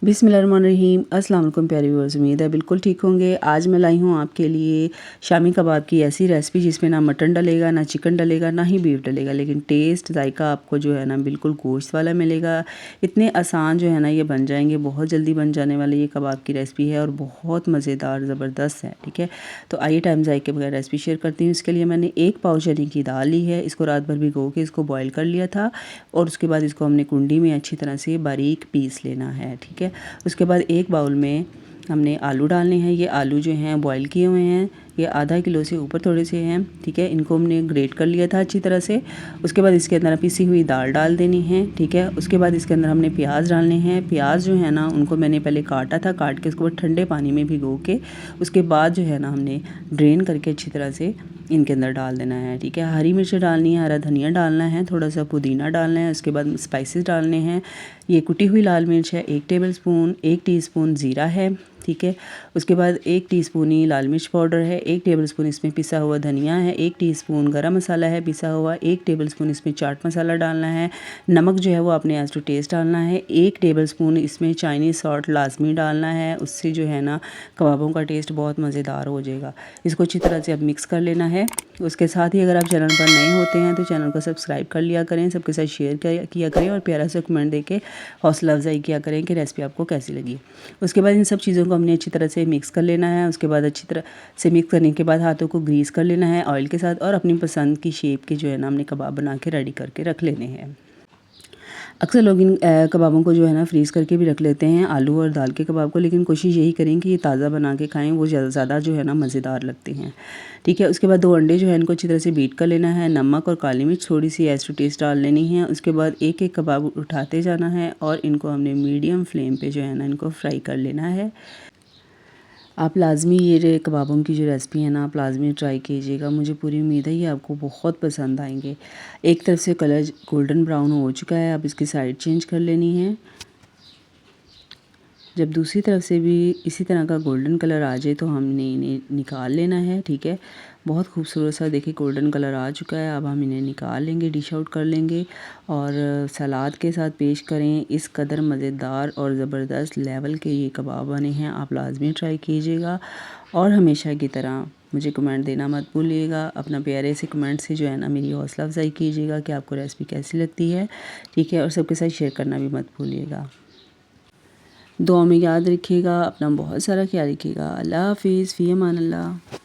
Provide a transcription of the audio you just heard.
बिस्मिल्लाहिर्रहमानिर्रहीम। अस्सलाम वालेकुम प्यारे व्यूअर्स, उम्मीद है बिल्कुल ठीक होंगे। आज मैं लाई हूँ आपके लिए शामी कबाब की ऐसी रेसिपी जिसमें ना मटन डलेगा, ना चिकन डलेगा, ना ही बीफ डलेगा, लेकिन टेस्ट जायका आपको जो है ना बिल्कुल गोश्त वाला मिलेगा। इतने आसान जो है ना ये बन जाएंगे, बहुत जल्दी बन जाने वाली ये कबाब की रेसिपी है और बहुत मज़ेदार ज़बरदस्त है। ठीक है, तो आइए टाइम ज़ाय के बगैर रेसिपी शेयर करती हूँ। इसके लिए मैंने 1 पाव चने की दाल ली है। इसको रात भर भिगो के इसको बॉयल कर लिया था और उसके बाद इसको हमने कुंडी में अच्छी तरह से बारीक पीस लेना है। ठीक है, उसके बाद एक बाउल में हमने आलू डालने हैं। ये आलू जो हैं बॉईल किए हुए हैं, ये आधा किलो से ऊपर थोड़े से हैं। ठीक है, इनको हमने ग्रेट कर लिया था अच्छी तरह से। उसके बाद इसके अंदर पिसी हुई दाल डाल देनी है। ठीक है, उसके बाद इसके अंदर हमने प्याज डालने हैं। प्याज जो है ना उनको मैंने पहले काटा था, काट के उसको बाद ठंडे पानी में भिगो के उसके बाद जो है ना हमने ड्रेन करके अच्छी तरह से इनके अंदर डाल देना है। ठीक है, हरी मिर्च डालनी है, हरा धनिया डालना है, थोड़ा सा पुदीना डालना है। उसके बाद स्पाइसेस डालने हैं। ये कुटी हुई लाल मिर्च है 1 टेबलस्पून, 1 टीस्पून ज़ीरा है। ठीक है, उसके बाद 1 टीस्पून ही लाल मिर्च पाउडर है, 1 टेबलस्पून इसमें पिसा हुआ धनिया है, 1 टीस्पून गरम मसाला है पिसा हुआ, 1 टेबलस्पून इसमें चाट मसाला डालना है। नमक जो है वो अपने एज टू टेस्ट डालना है। 1 टेबलस्पून इसमें चाइनीज़ सॉल्ट लाजमी डालना है, उससे जो है ना कबाबों का टेस्ट बहुत मज़ेदार हो जाएगा। इसको अच्छी तरह से अब मिक्स कर लेना है। उसके साथ ही अगर आप चैनल पर नए होते हैं तो चैनल को सब्सक्राइब कर लिया करें, सबके साथ शेयर किया करें और प्यारा सा कमेंट देके हौसला अफजाई किया करें कि रेसिपी आपको कैसी लगी। उसके बाद इन सब चीज़ों को हमने अच्छी तरह से मिक्स कर लेना है। उसके बाद अच्छी तरह से मिक्स करने के बाद हाथों को ग्रीस कर लेना है ऑयल के साथ और अपनी पसंद की शेप के जो है ना हमने कबाब बना के रेडी करके रख लेने हैं। अक्सर लोग इन कबाबों को जो है ना फ्रीज़ करके भी रख लेते हैं, आलू और दाल के कबाब को, लेकिन कोशिश यही करें कि ये ताज़ा बना के खाएं, वो ज़्यादा जो है ना मज़ेदार लगते हैं। ठीक है, उसके बाद 2 अंडे जो है इनको अच्छी तरह से बीट कर लेना है। नमक और काली मिर्च थोड़ी सी एज टू टेस्ट डाल लेनी है। उसके बाद एक एक कबाब उठाते जाना है और इनको हमने मीडियम फ्लेम पे जो है ना इनको फ्राई कर लेना है। आप लाज़मी ये कबाबों की जो रेसिपी है ना आप लाज़मी ट्राई कीजिएगा, मुझे पूरी उम्मीद है ये आपको बहुत पसंद आएंगे। एक तरफ से कलर गोल्डन ब्राउन हो चुका है, अब इसकी साइड चेंज कर लेनी है। जब दूसरी तरफ से भी इसी तरह का गोल्डन कलर आ जाए तो हमने इन्हें निकाल लेना है। ठीक है, बहुत खूबसूरत सा देखिए गोल्डन कलर आ चुका है। अब हम इन्हें निकाल लेंगे, डिश आउट कर लेंगे और सलाद के साथ पेश करें। इस कदर मज़ेदार और ज़बरदस्त लेवल के ये कबाब बने हैं, आप लाजमी ट्राई कीजिएगा और हमेशा की तरह मुझे कमेंट देना मत भूलिएगा। अपना प्यारे से कमेंट से जो है ना मेरी हौसला अफजाई कीजिएगा कि आपको रेसिपी कैसी लगती है। ठीक है, और सबके साथ शेयर करना भी मत भूलिएगा। दुआ में याद रखिएगा, अपना बहुत सारा ख्याल रखिएगा। अल्लाह हाफिज़, फ़ी अमान अल्लाह।